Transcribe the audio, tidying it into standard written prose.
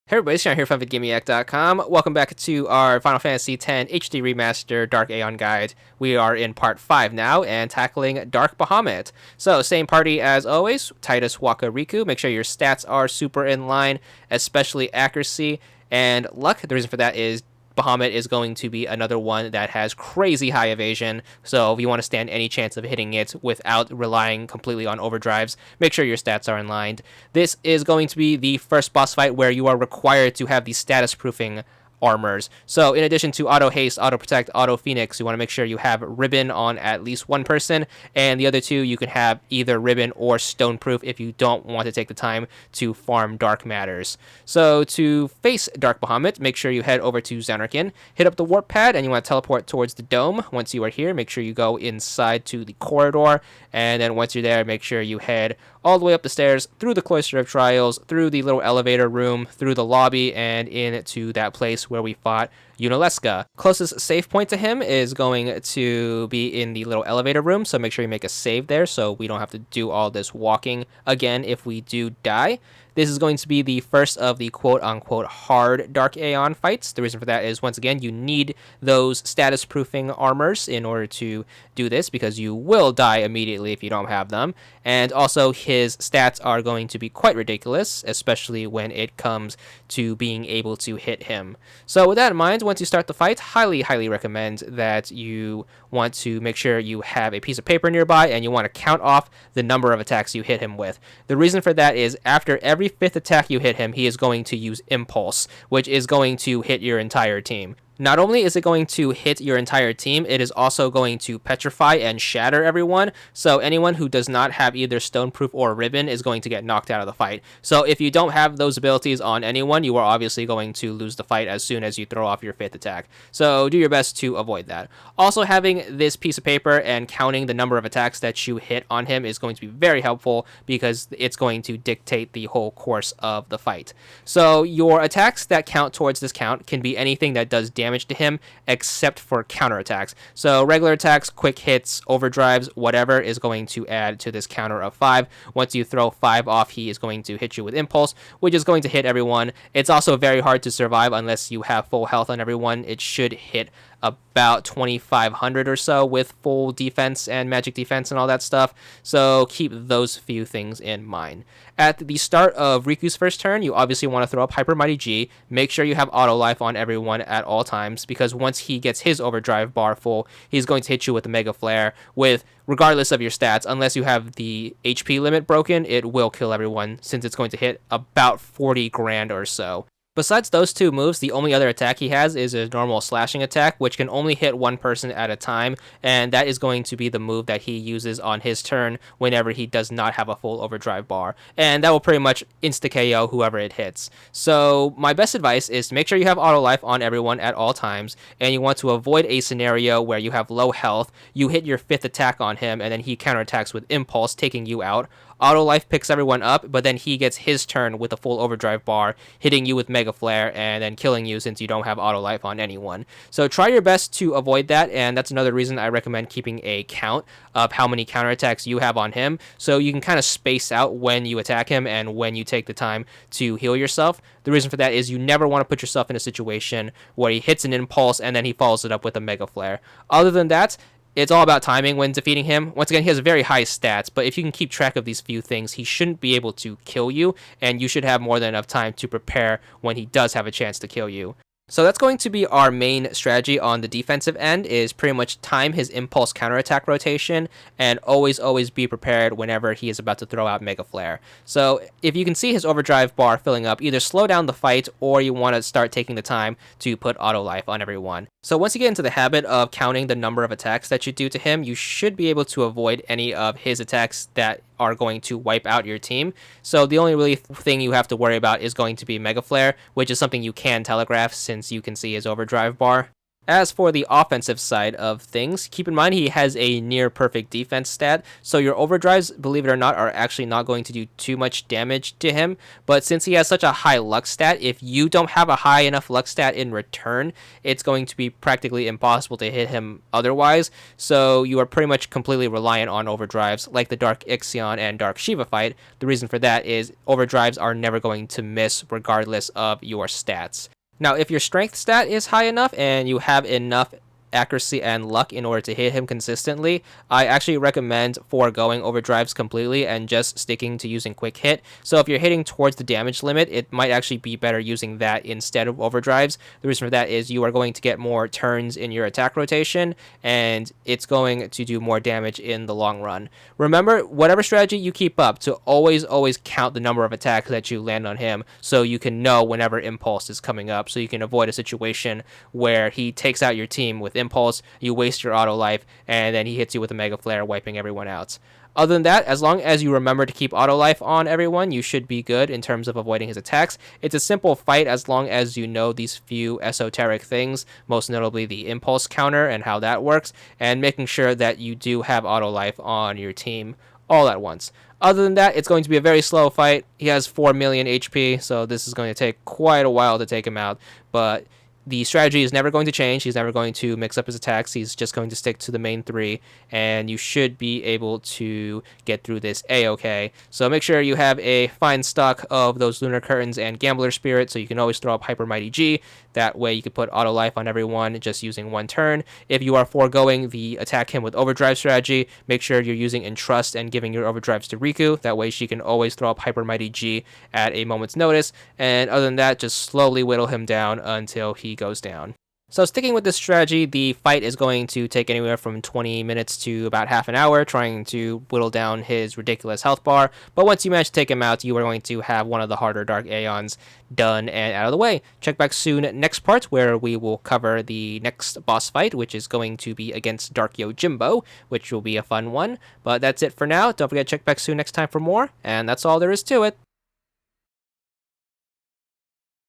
Hey everybody, it's Sean here from VidGamiac.com. Welcome back to our Final Fantasy X HD Remaster Dark Aeon Guide. We are in part 5 now and tackling Dark Bahamut. So, same party as always, Titus, Waka, Riku. Make sure your stats are super in line, especially accuracy and luck. The reason for that is Bahamut is going to be another one that has crazy high evasion, so if you want to stand any chance of hitting it without relying completely on overdrives, make sure your stats are in line. This is going to be the first boss fight where you are required to have the status proofing armors. So in addition to auto haste, auto protect, auto phoenix, you want to make sure you have ribbon on at least one person, and the other two you can have either ribbon or stone proof if you don't want to take the time to farm dark matters. So to face Dark Bahamut, make sure you head over to Xanarkin, hit up the warp pad, and you want to teleport towards the dome. Once you are here, make sure you go inside to the corridor, and then once you're there, make sure you head all the way up the stairs, through the Cloister of Trials, through the little elevator room, through the lobby, and into that place where we fought Unaleska. Closest save point to him is going to be in the little elevator room, so make sure you make a save there so we don't have to do all this walking again if we do die. This is going to be the first of the quote-unquote hard Dark Aeon fights. The reason for that is, once again, you need those status-proofing armors in order to do this, because you will die immediately if you don't have them. And also, his stats are going to be quite ridiculous, especially when it comes to being able to hit him. So with that in mind, once you start the fight, highly recommend that you want to make sure you have a piece of paper nearby and you want to count off the number of attacks you hit him with. The reason for that is, after every fifth attack you hit him, he is going to use Impulse, which is going to hit your entire team. Not only is it going to hit your entire team, it is also going to petrify and shatter everyone, so anyone who does not have either Stoneproof or Ribbon is going to get knocked out of the fight. So if you don't have those abilities on anyone, you are obviously going to lose the fight as soon as you throw off your fifth attack. So do your best to avoid that. Also, having this piece of paper and counting the number of attacks that you hit on him is going to be very helpful, because it's going to dictate the whole course of the fight. So your attacks that count towards this count can be anything that does damage to him, except for counterattacks. So regular attacks, quick hits, overdrives, whatever is going to add to this counter of 5. Once you throw 5 off, he is going to hit you with Impulse, which is going to hit everyone. It's also very hard to survive unless you have full health on everyone. It should hit about 2,500 or so with full defense and magic defense and all that stuff, so keep those few things in mind. At the start of Riku's first turn, you obviously want to throw up Hyper Mighty G. Make sure you have auto life on everyone at all times, because once he gets his overdrive bar full, he's going to hit you with a Mega Flare with, regardless of your stats, unless you have the HP limit broken, it will kill everyone, since it's going to hit about 40 grand or so. Besides those two moves, the only other attack he has is a normal slashing attack, which can only hit one person at a time, and that is going to be the move that he uses on his turn whenever he does not have a full overdrive bar, and that will pretty much insta-KO whoever it hits. So my best advice is to make sure you have auto life on everyone at all times, and you want to avoid a scenario where you have low health, you hit your fifth attack on him, and then he counterattacks with Impulse, taking you out. Auto life picks everyone up, but then he gets his turn with a full overdrive bar, hitting you with Mega Flare and then killing you since you don't have auto life on anyone. So try your best to avoid that, and that's another reason I recommend keeping a count of how many counterattacks you have on him, so you can kind of space out when you attack him and when you take the time to heal yourself. The reason for that is you never want to put yourself in a situation where he hits an Impulse and then he follows it up with a Mega Flare. Other than that, it's all about timing when defeating him. Once again, he has very high stats, but if you can keep track of these few things, he shouldn't be able to kill you, and you should have more than enough time to prepare when he does have a chance to kill you. So that's going to be our main strategy on the defensive end, is pretty much time his Impulse counterattack rotation and always be prepared whenever he is about to throw out Mega Flare. So if you can see his overdrive bar filling up, either slow down the fight or you want to start taking the time to put auto life on everyone. So once you get into the habit of counting the number of attacks that you do to him, you should be able to avoid any of his attacks that are going to wipe out your team. So the only really thing you have to worry about is going to be Mega Flare, which is something you can telegraph since you can see his overdrive bar. As for the offensive side of things, keep in mind he has a near perfect defense stat, so your overdrives, believe it or not, are actually not going to do too much damage to him. But since he has such a high luck stat, if you don't have a high enough luck stat in return, it's going to be practically impossible to hit him otherwise. So you are pretty much completely reliant on overdrives, like the Dark Ixion and Dark Shiva fight. The reason for that is overdrives are never going to miss regardless of your stats. Now, if your strength stat is high enough and you have enough accuracy and luck in order to hit him consistently, I actually recommend foregoing overdrives completely and just sticking to using quick hit. So if you're hitting towards the damage limit, it might actually be better using that instead of overdrives. The reason for that is you are going to get more turns in your attack rotation, and it's going to do more damage in the long run. Remember, whatever strategy you keep up, to always count the number of attacks that you land on him, so you can know whenever impulse is coming up, so you can avoid a situation where he takes out your team with impulse, you waste your auto life, and then he hits you with a mega flare, wiping everyone out. Other than that, as long as you remember to keep auto life on everyone, you should be good in terms of avoiding his attacks. It's a simple fight as long as you know these few esoteric things, most notably the impulse counter and how that works, and making sure that you do have auto life on your team all at once. Other than that, it's going to be a very slow fight. He has 4 million HP, so this is going to take quite a while to take him out, but the strategy is never going to change. He's never going to mix up his attacks. He's just going to stick to the main three, and you should be able to get through this A-okay. So make sure you have a fine stock of those Lunar Curtains and Gambler Spirit, so you can always throw up Hyper Mighty G. That way you can put auto life on everyone just using one turn. If you are foregoing the attack him with overdrive strategy, make sure you're using Entrust and giving your overdrives to Riku. That way she can always throw up Hyper Mighty G at a moment's notice. And other than that, just slowly whittle him down until he goes down. So sticking with this strategy, the fight is going to take anywhere from 20 minutes to about half an hour, trying to whittle down his ridiculous health bar. But once you manage to take him out, you are going to have one of the harder Dark Aeons done and out of the way. Check back soon next part, where we will cover the next boss fight, which is going to be against Dark Yojimbo, which will be a fun one. But that's it for now. Don't forget to check back soon next time for more, and that's all there is to it.